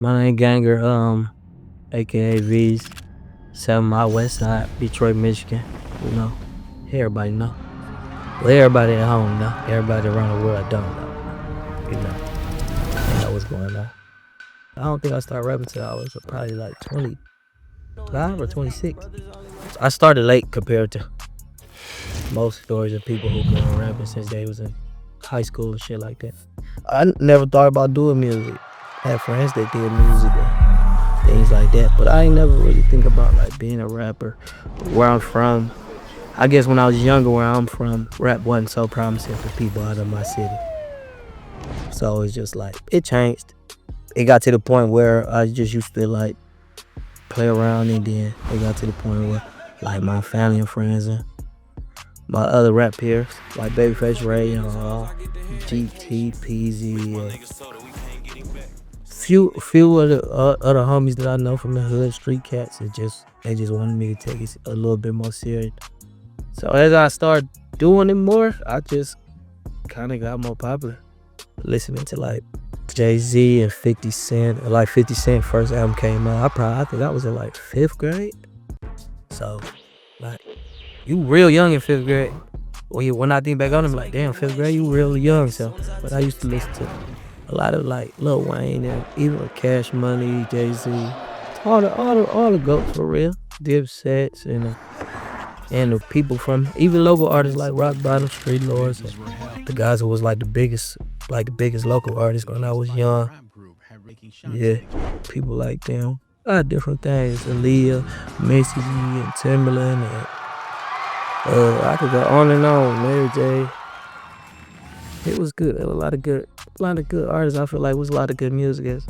My name Ganger, aka Veeze, 7 Mile West Side, Detroit, Michigan. You know, everybody know. Well, everybody at home know. Everybody around the world don't know. You know, they know what's going on. I don't think I started rapping till I was probably like 25 or 26. I started late compared to most stories of people who been rapping since they was in high school and shit like that. I never thought about doing music. I had friends that did music and things like that, but I ain't never really think about like being a rapper. Where I'm from, I guess when I was younger, where I'm from, rap wasn't so promising for people out of my city. So it's just like it changed. It got to the point where I just used to like play around, and then it got to the point where like my family and friends and my other rap peers, like Babyface Ray and GT, PZ, few of the other homies that I know from the hood, street cats, they just wanted me to take it a little bit more serious. So as I started doing it more, I just kind of got more popular. Listening to like Jay-Z and 50 Cent, like 50 Cent first album came out. I think I was in like 5th grade. So like you real young in 5th grade. When I think back on it, I'm like, damn, 5th grade, you real young. So, but I used to listen to a lot of like Lil Wayne and even Cash Money, Jay-Z, all the goats for real, Dipsets and the people from even local artists like Rock Bottom, Street Lords, and the guys who was like the biggest local artists when I was young. Yeah, people like them. A lot of different things, Aaliyah, Missy, and Timberland, and I could go on and on. Mary J. It was good. There was a lot of good artists. I feel like it was a lot of good music.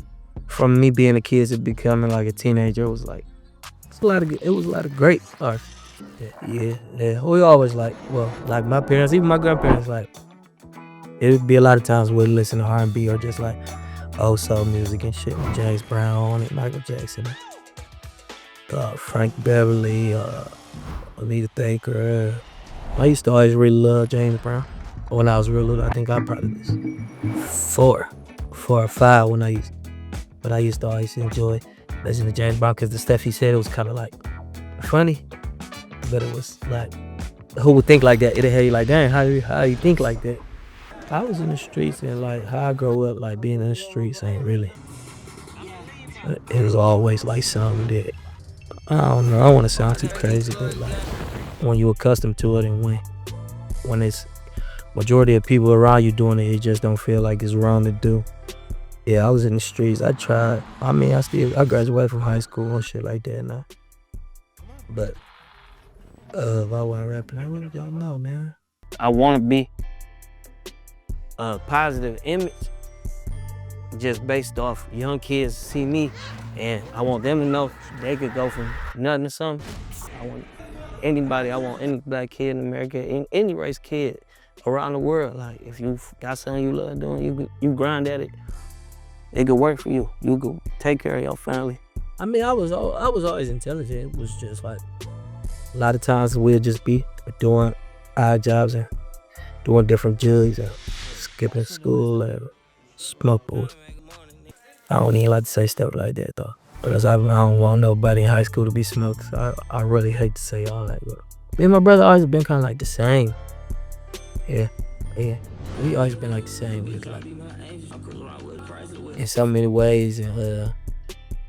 From me being a kid to becoming like a teenager, it was a lot of great artists. Yeah. We always like my parents, even my grandparents, like it would be a lot of times we'd listen to R&B or just like old soul music and shit. James Brown and Michael Jackson, Frank Beverly, Anita Baker. I used to always really love James Brown. When I was real little, I think I probably was 4 or 5 but I used to always enjoy listening to James Brown because the stuff he said, it was kind of like funny, but it was like, who would think like that? It'd have you like, dang, how you think like that? I was in the streets, and like how I grow up, like being in the streets ain't really, it was always like something that, I don't know, I don't want to sound too crazy, but like when you accustomed to it, and when it's majority of people around you doing it just don't feel like it's wrong to do. Yeah, I was in the streets. I tried. I mean, I graduated from high school and shit like that now. But if I wasn't rapping, I really don't know, man. I want to be a positive image just based off young kids see me, and I want them to know they could go from nothing to something. I want any black kid in America, any race kid around the world, like if you got something you love doing, you grind at it, it could work for you. You could take care of your family. I mean, I was always intelligent. It was just like a lot of times we'll just be doing odd jobs and doing different jugs and skipping school and smoke boys. I don't even like to say stuff like that though, because I don't want nobody in high school to be smoked. So I really hate to say all that, but me and my brother always been kind of like the same. Yeah. We always been like the same. Like, in so many ways, and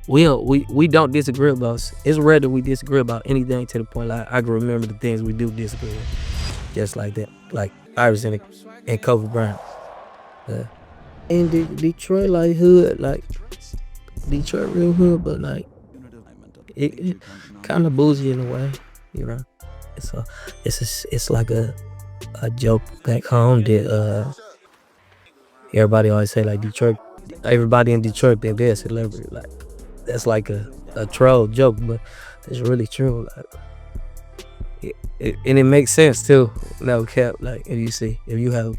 we don't disagree about. It's rare that we disagree about anything to the point like I can remember the things we do disagree with, just like that. Like Iverson and Kobe Bryant. In Detroit, like hood, like Detroit real hood, but like it kind of bougie in a way, you know. It's like a joke back home that everybody always say like Detroit, everybody in Detroit think they're a celebrity. Like that's like a troll joke, but it's really true. Like and it makes sense too. No cap. Like if you have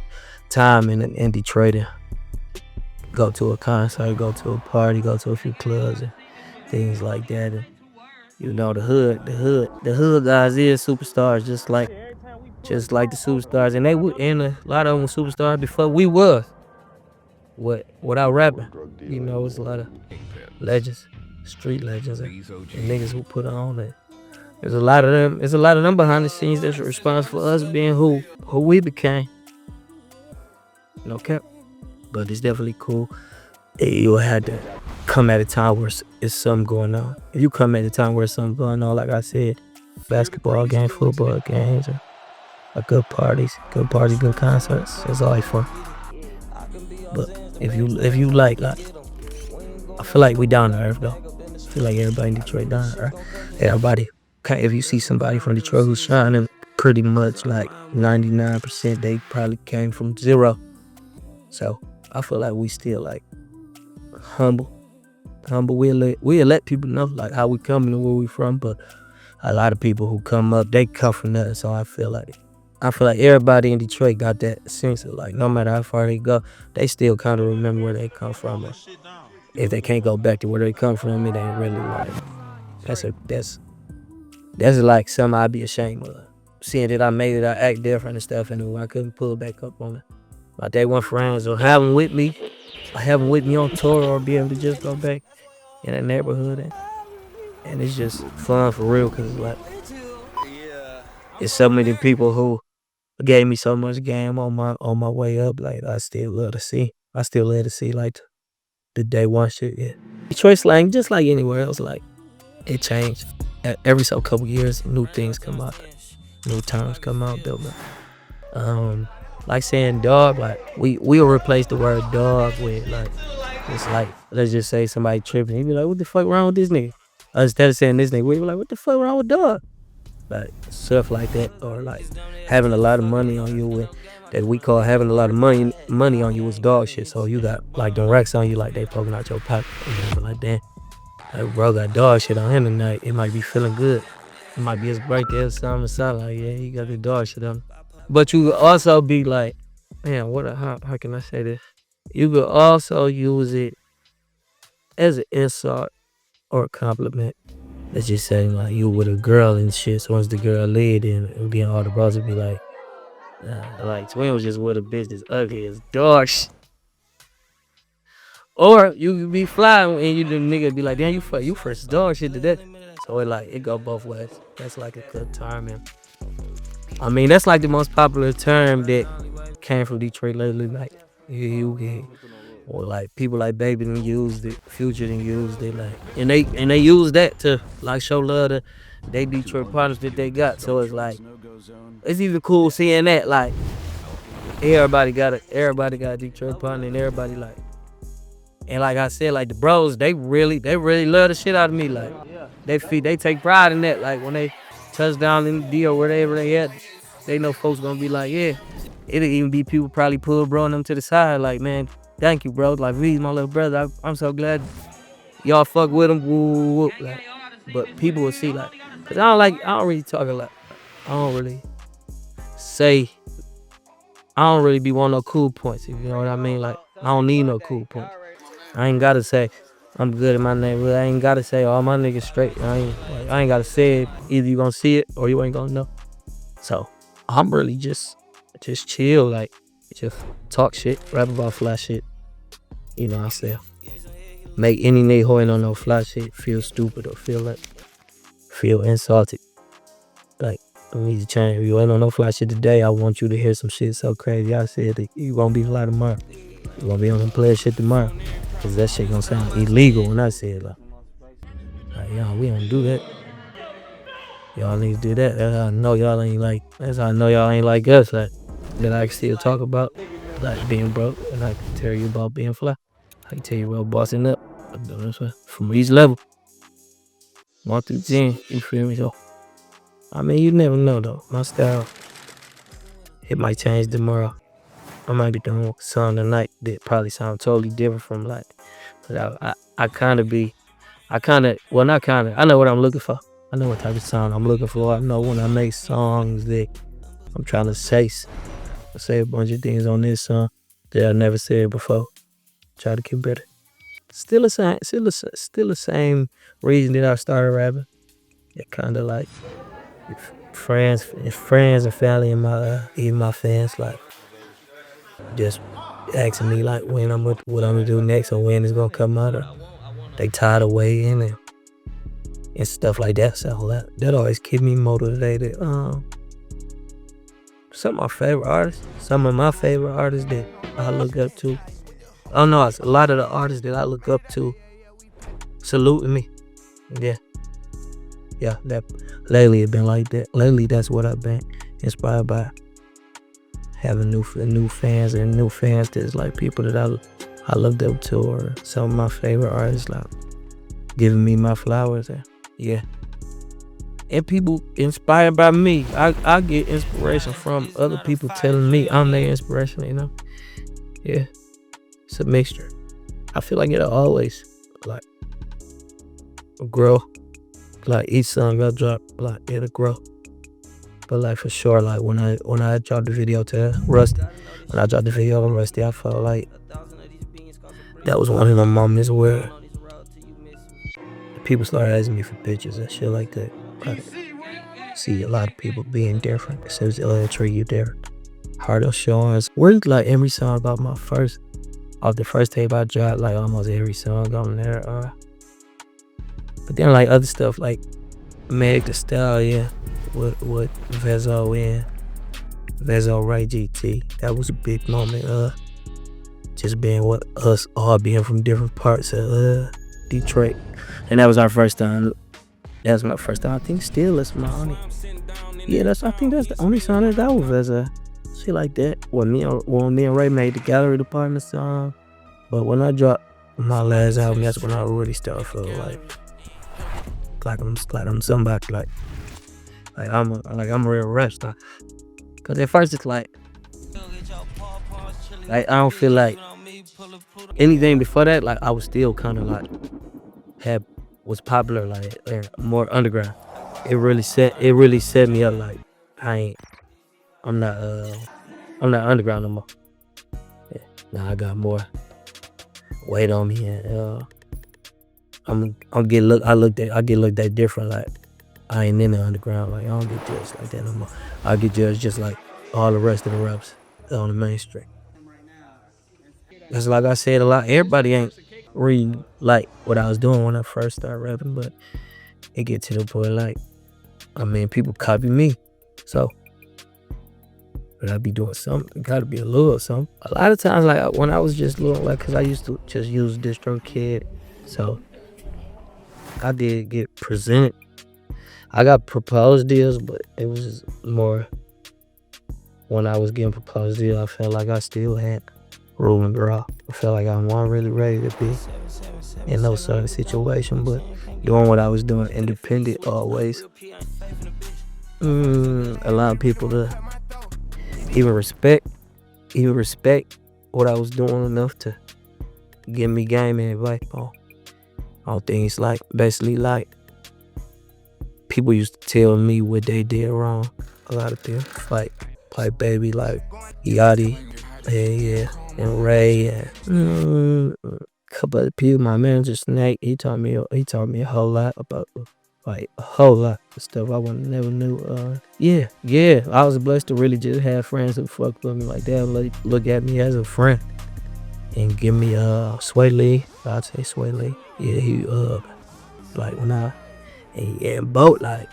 time in Detroit and go to a concert, go to a party, go to a few clubs and things like that, and you know the hood guys is superstars, just like the superstars, and a lot of them were superstars before we was. Without rapping, you know, it's a legends, street legends, and niggas who put on it. There's a lot of them. There's a lot of them behind the scenes that's responsible for us being who we became. No cap, but it's definitely cool. You had to come at a time where it's something going on. If you come at a time where something going on, like I said, basketball games, football games, or good parties, good concerts, it's always fun. But if you like, I feel like we down to earth though. I feel like everybody in Detroit down to earth. Everybody, if you see somebody from Detroit who's shining, pretty much like 99%, they probably came from zero. So I feel like we still like humble. We'll let people know like how we coming and where we from, but a lot of people who come up, they come from nothing. So I feel like everybody in Detroit got that sense of like no matter how far they go, they still kind of remember where they come from. And if they can't go back to where they come from, it ain't really like that's like something I'd be ashamed of. Seeing that I made it, I act different and stuff, and I couldn't pull back up on it. My day one friends will have them with me. I have them with me on tour or be able to just go back in that neighborhood and it's just fun for real because like it's so many people who gave me so much game on my way up. Like I still love to see like the day one shit. Yeah, Detroit slang just like anywhere else. Like it changed every so couple years. New things come out, new terms come out. Built up. Like saying dog, like we'll replace the word dog with like it's like let's just say somebody tripping, he be like, what the fuck wrong with this nigga? Instead of saying this nigga, we be like, what the fuck wrong with dog? Like stuff like that, or like having a lot of money on you with that we call having a lot of money on you is dog shit. So you got like the racks on you, like they poking out your pocket, and like damn, like bro got dog shit on him tonight. It might be feeling good. It might be his birthday or something. Like yeah, he got the dog shit on. But you could also be like, man, how can I say this? You could also use it as an insult or a compliment. Let's just say like you with a girl and shit. So once the girl laid in, it would be all the bros would be like Twin was just with a bitch that's ugly as dog shit. Or you could be fly and you the nigga be like, damn, you first dog shit to that. So it go both ways. That's like a good term, man. I mean, that's like the most popular term that came from Detroit lately. Like, or like people like Baby done used it, Future done used it, like, and they use that to like show love to they Detroit partners that they got. So it's like, it's even cool seeing that like everybody got a Detroit partner and everybody like, and like I said, like the bros, they really love the shit out of me. Like they take pride in that. Like when they touch down in the D or wherever they at, they know folks gonna be like, yeah. It'll even be people probably pull bro and them to the side, like, man, thank you, bro. Like Veeze, my little brother, I'm so glad y'all fuck with him. Woo, woo, woo. Like, but people will see like, cause I don't really talk a lot. I don't really be wanting no cool points, if you know what I mean. Like I don't need no cool points. I ain't gotta say I'm good in my neighborhood. I ain't gotta say all my niggas straight. I ain't gotta say it. Either you gonna see it or you ain't gonna know. So I'm really just chill, like just talk shit, rap about fly shit. You know what I'm saying? Make any nigga who ain't on no fly shit feel stupid or feel insulted. Like I need to change. If you ain't on no fly shit today, I want you to hear some shit so crazy. I said that you won't be fly tomorrow. You gonna be on some player shit tomorrow. Cause that shit gonna sound illegal when I say it. Like y'all, we don't do that. Y'all niggas do that. That's how I know y'all ain't like us. Like that I can still talk about, like being broke, and I can tell you about being fly. I can tell you about bossing up. From each level, 1 through 10. You feel me? So I mean, you never know though. My style, it might change tomorrow. I might be doing something tonight that probably sound totally different from like, but I know what I'm looking for. I know what type of sound I'm looking for. I know when I make songs that I'm trying to say a bunch of things on this song that I never said before. Try to get better. Still the same reason that I started rapping. Yeah, kind of like friends and family and even my fans like just asking me like what I'm gonna do next or when it's gonna come out. Or they tired of waiting and stuff like that. So that always keep me motivated. Some of my favorite artists that I look up to. I don't know, it's a lot of the artists that I look up to saluting me. Yeah, that lately it been like that. Lately, that's what I've been inspired by. Having new fans and new fans that's like people that I looked up to, or some of my favorite artists like giving me my flowers. Yeah. And people inspired by me. I get inspiration from other people telling me I'm their inspiration, you know? Yeah. It's a mixture. I feel like it'll always like grow. Like each song I drop, like it'll grow. But like for sure, like when I dropped the video to Rusty, I felt like that was one of the moments where people started asking me for pictures and shit like that. Like, see a lot of people being different. It says it'll treat you different. Heart of Shores. Where's like every song about off the first tape I dropped, like almost every song on there. But then like other stuff like Meg the Stallion with Veeze Ray GT. That was a big moment. Just being with us all being from different parts of Detroit. And that was our first time. That was my first time. I think still it's my only. Yeah, I think that's the only song that got with Veeze. Shit like that. When me and Ray made the Gallery Department song. But when I dropped my last album, that's when I really started feeling like I'm somebody, like I'm real rushed. Cause at first it's like I don't feel like anything before that. Like I was still kind of like was popular, like more underground. It really set me up. Like I'm not underground no more. Yeah. Now I got more weight on me, and I get looked at different. Like I ain't in the underground. Like I don't get judged like that no more. I get judged just like all the rest of the raps on the mainstream. That's like I said a lot. Everybody ain't really like what I was doing when I first started rapping, but it get to the point like, I mean, people copy me, so but I be doing something. It gotta be a little something. A lot of times, like when I was just little, like, cause I used to just use DistroKid, so I did get presented. I got proposed deals, but it was just more when I was getting proposed deals, I felt like I still had room and grow. I felt like I wasn't really ready to be in no certain situation, but doing what I was doing independent always. A lot of people to even respect what I was doing enough to give me game and advice on things, like basically like people used to tell me what they did wrong. A lot of things like Pipe Baby, like Yachty, and Ray, and a couple other people. My manager Snake, he taught me a whole lot about, like a whole lot of stuff I never knew. I was blessed to really just have friends who fuck with me like that, like look at me as a friend and give me Sway Lee. I'd say Sway Lee. Yeah, he like when and both, like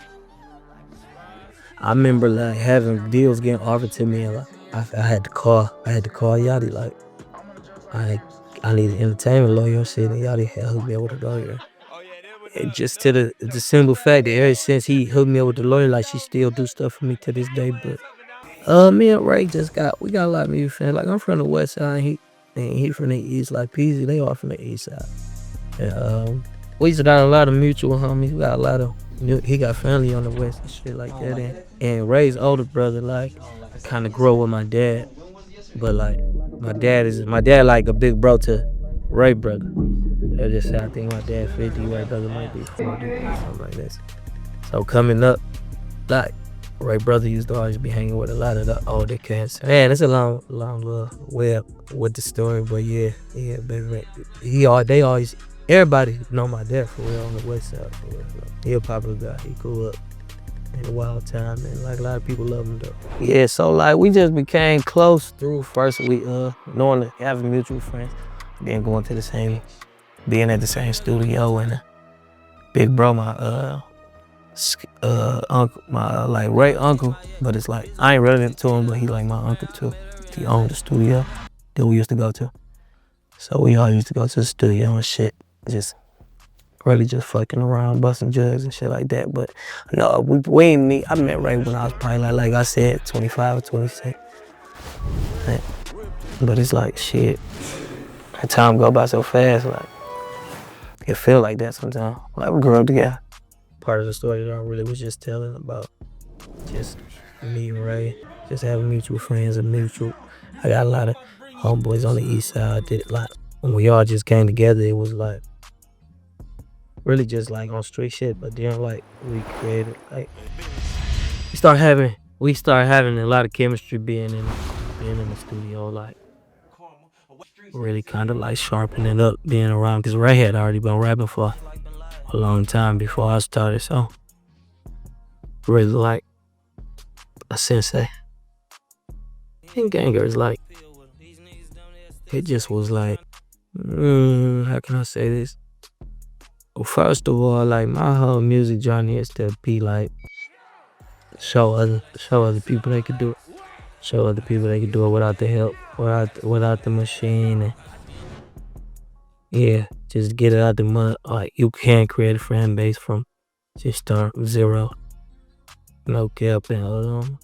I remember like having deals getting offered to me, and like I had to call Yachty, like I need an entertainment lawyer shit, and Yachty had hooked me up with a lawyer. And just to the simple fact that ever since he hooked me up with the lawyer, like she still do stuff for me to this day. But me and Ray we got a lot of mutual friends. Like I'm from the west side, and he from the east, like Peasy, they all from the east side. And we used to got a lot of mutual homies. We got a lot of he got family on the west and shit like that. And Ray's older brother, like, kind of grew with my dad, but like my dad like a big bro to Ray brother. I just said I think my dad 50, Ray brother might be 40 or something like that. So coming up, like Ray brother used to always be hanging with a lot of the older cats. Man, it's a long little way up with the story, but yeah, baby. They always. Everybody know my dad for real on the west side. For real. He a popular guy. He grew up in a wild time, and like a lot of people love him though. Yeah, so like we just became close through first we knowing having mutual friends, then going to the same being at the same studio, and big bro, my uncle, my like right uncle, but it's like I ain't relative to him, but he like my uncle too. He owned the studio that we used to go to, so we all used to go to the studio and shit, just really just fucking around, busting jugs and shit like that. But no, we ain't meet. I met Ray when I was probably like I said, 25 or 26. But it's like shit. That time go by so fast, like it feel like that sometimes. Like we grew up together. Part of the story that I really was just telling about just meeting Ray, just having mutual friends and mutual. I got a lot of homeboys on the east side. I did a lot. When we all just came together, it was like really just like on street shit. But then like we created like we start having a lot of chemistry being in the studio, like really kind of like sharpening up being around, because Ray had already been rapping for a long time before I started, so really like a sensei. And Gangers, like it just was like how can I say this? Well, first of all, like my whole music journey is to be like show other people they could do it. Show other people they could do it without the help, without the machine, and yeah, just get it out the mud. Like you can create a fan base from just start zero, no cap, and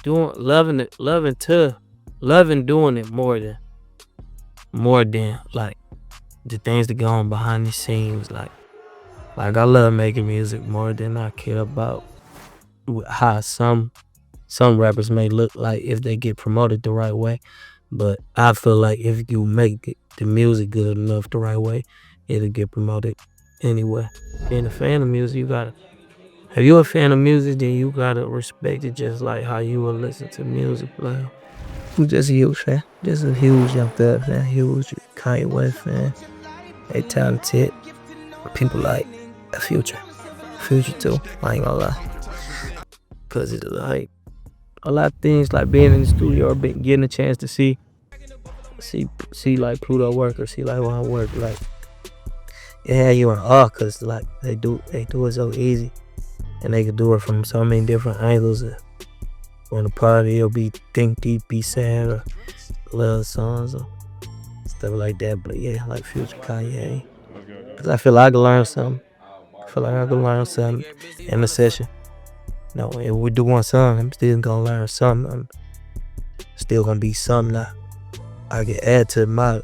loving doing it more than like the things that go on behind the scenes. Like I love making music more than I care about how some rappers may look like if they get promoted the right way. But I feel like if you make the music good enough the right way, it'll get promoted anyway. Being a fan of music, if you're a fan of music, then you gotta respect it just like how you will listen to music. Like, I'm just a huge fan. Just a huge Young Thug fan. Huge Kanye West fan. They talented. People like Future too. I ain't gonna lie. Cause it's like a lot of things, like being in the studio or getting a chance to see like Pluto work or see like one work, like it had you in awe, cause like they do it so easy, and they can do it from so many different angles. On the party, it'll be think deep, be sad, or love songs or stuff like that. But yeah, like Future, Kanye, cause I feel like I can learn something. In the session. No, if we do one song, I'm still gonna learn something. I'm still gonna be something that I can add to my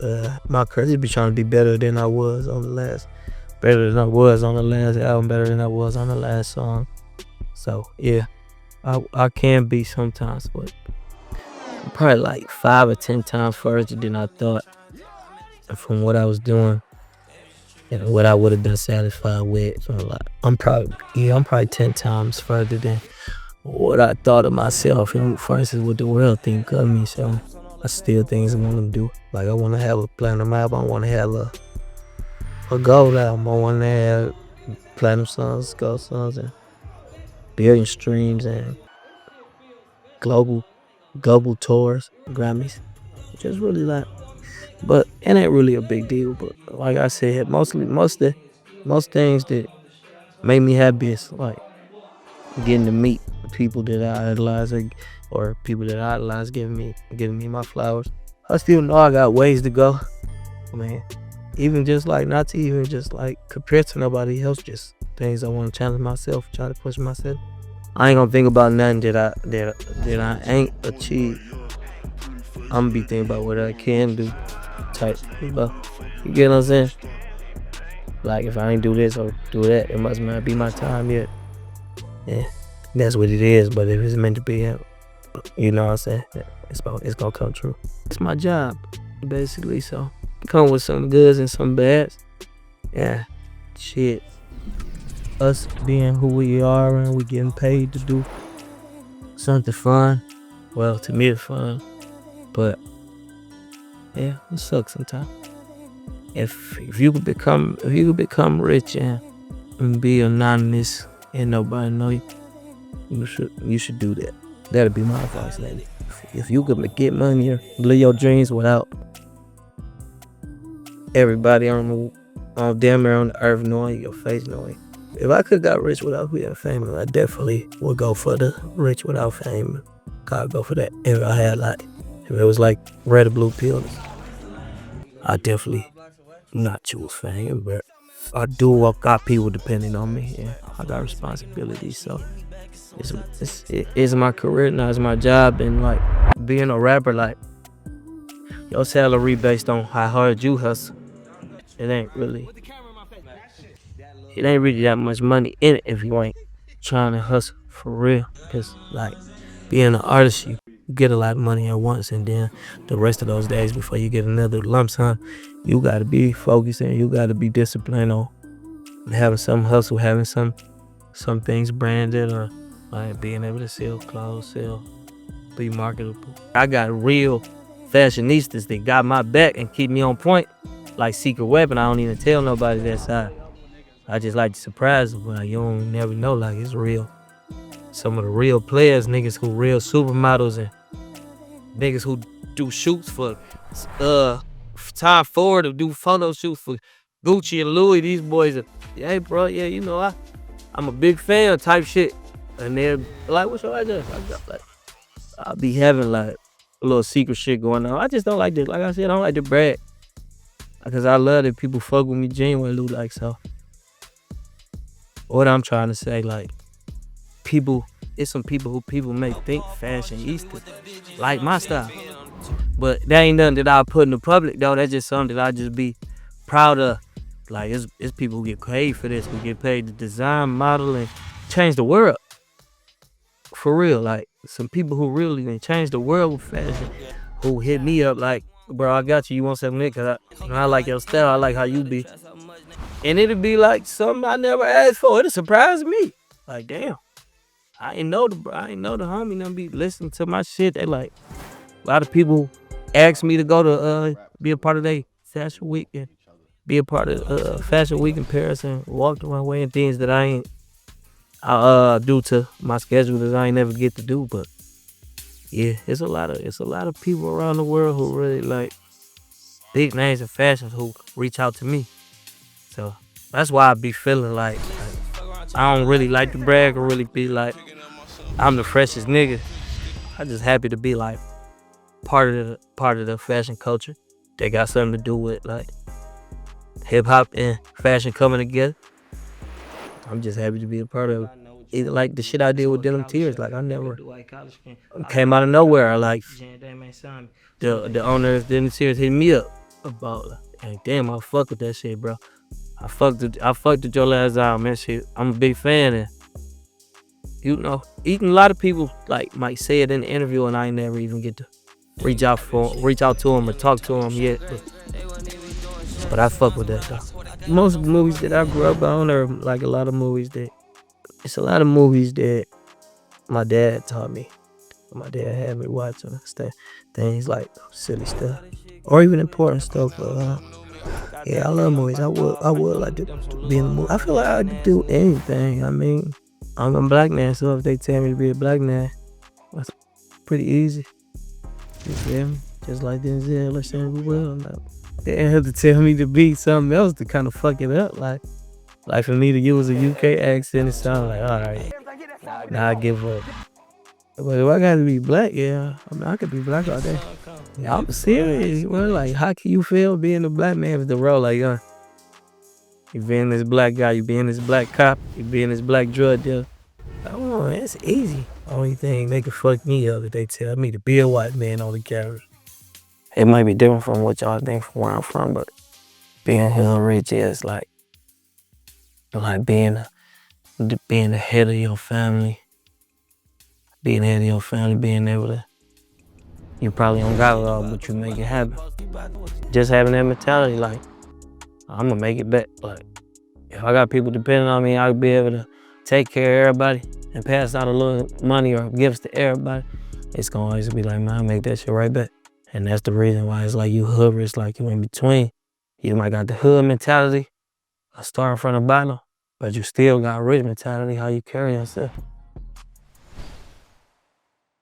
career. Be trying to be better than I was on the last album, better than I was on the last song. So yeah, I can be sometimes, but probably like 5 or 10 times further than I thought from what I was doing and what I would have been satisfied with. So like, I'm probably 10 times further than what I thought of myself versus what the world think of me. So I still things I want to do. Like I want to have a platinum album. I want to have a gold album. I want to have platinum songs, gold songs, and billion streams and global tours, Grammys. Just really like. But it ain't really a big deal. But like I said, most things that make me happy is like getting to meet people that I idolize, or people that I idolize giving me my flowers. I still know I got ways to go. I mean, even just like not to even just like compare to nobody else, just things I want to challenge myself, try to push myself. I ain't gonna think about nothing that I ain't achieved. I'm gonna be thinking about what I can do. Type, but you get what I'm saying? Like if I ain't do this or do that, it must not be my time yet. Yeah, that's what it is. But if it's meant to be, you know what I'm saying? It's gonna come true. It's my job, basically. So come with some goods and some bads. Yeah, shit. Us being who we are and we getting paid to do something fun. Well, to me it's fun, but yeah, it sucks sometimes. If you could become rich and be anonymous and nobody know you, you should do that. That'd be my advice, lady. If you could get money or live your dreams without everybody on damn near on the earth knowing your face, knowing. If I could got rich without being famous, I definitely would go for the rich without fame. I'd go for that. If I had if it was like red or blue pill, I definitely not choose fame, but I do got people depending on me, and I got responsibilities. So it is my career now, it's my job, and like being a rapper, like your salary based on how hard you hustle. It ain't really that much money in it if you ain't trying to hustle for real. Cause like being an artist, you get a lot of money at once, and then the rest of those days before you get another lump sum, you gotta be focused and you gotta be disciplined on having some hustle, having some things branded, or like being able to sell clothes, be marketable. I got real fashionistas that got my back and keep me on point. Like Secret Weapon, I don't even tell nobody that side. I just like to surprise them, but you don't never know, like it's real. Some of the real players, niggas who real supermodels and niggas who do shoots for Time Ford, to do photo shoots for Gucci and Louis. These boys are, hey bro, yeah, you know, I'm a big fan type shit. And they're like, what's your address? I'll be having like a little secret shit going on. I just don't like this. Like I said, I don't like to brag. Because I love that people fuck with me genuinely, like, so. What I'm trying to say, like, it's some people who people may think fashionista like my style. But that ain't nothing that I put in the public, though. That's just something that I just be proud of. Like, it's people who get paid for this, who get paid to design, model, and change the world. For real, like, some people who really change the world with fashion, who hit me up like, bro, I got you. You want something, Cause I like your style. I like how you be. And it'll be like something I never asked for. It'll surprise me. Like, damn. I ain't know the homie done be listening to my shit. They like, a lot of people ask me to go to be a part of their fashion week and be a part of fashion week in Paris and walk the runway and things that I ain't due to my schedule that I ain't never get to do. But yeah, it's a lot of people around the world who really like big names in fashion who reach out to me. So that's why I be feeling like I don't really like to brag or really be like I'm the freshest nigga. I just happy to be like part of the fashion culture. They got something to do with like hip hop and fashion coming together. I'm just happy to be a part of it. Either like the shit I did with Denim Tears, like I never came out of nowhere. Like the owner of Denim Tears hit me up about like, damn, I fuck with that shit, bro. I fucked with your last album, man. Shit, I'm a big fan, and you know, even a lot of people like might say it in the interview, and I ain't never even get to reach out to them or talk to them yet. But I fuck with that though. Most movies that I grew up on are like a lot of movies that my dad taught me. My dad had me watching things like silly stuff or even important stuff. But yeah, I love movies. I would like to be in a movie. I feel like I could do anything. I mean, I'm a black man, so if they tell me to be a black man, that's pretty easy. You feel me? Just like Denzel or Samuel Will. They didn't have to tell me to be something else to kind of fuck it up. Like for me to use a UK accent, it sounds like, all right, now I give up. But if I gotta be black, yeah, I mean, I could be black all day. Yeah, I'm serious. Well, like, how can you feel being a black man with the role? Like, you being this black guy, you being this black cop, you being this black drug dealer. Oh, it's easy. Only thing they can fuck me up if they tell me to be a white man on the camera. It might be different from what y'all think from where I'm from, but being hell rich is like being the head of your family. Being the head of your family, being able to, you probably don't got it all, but you make it happen. Just having that mentality, like, I'm gonna make it back. Like, if I got people depending on me, I'll be able to take care of everybody and pass out a little money or gifts to everybody. It's gonna always be like, man, I'll make that shit right back. And that's the reason why it's like you hood rich, like you in between. You might got the hood mentality, starting from the bottom, but you still got rich mentality, how you carry yourself.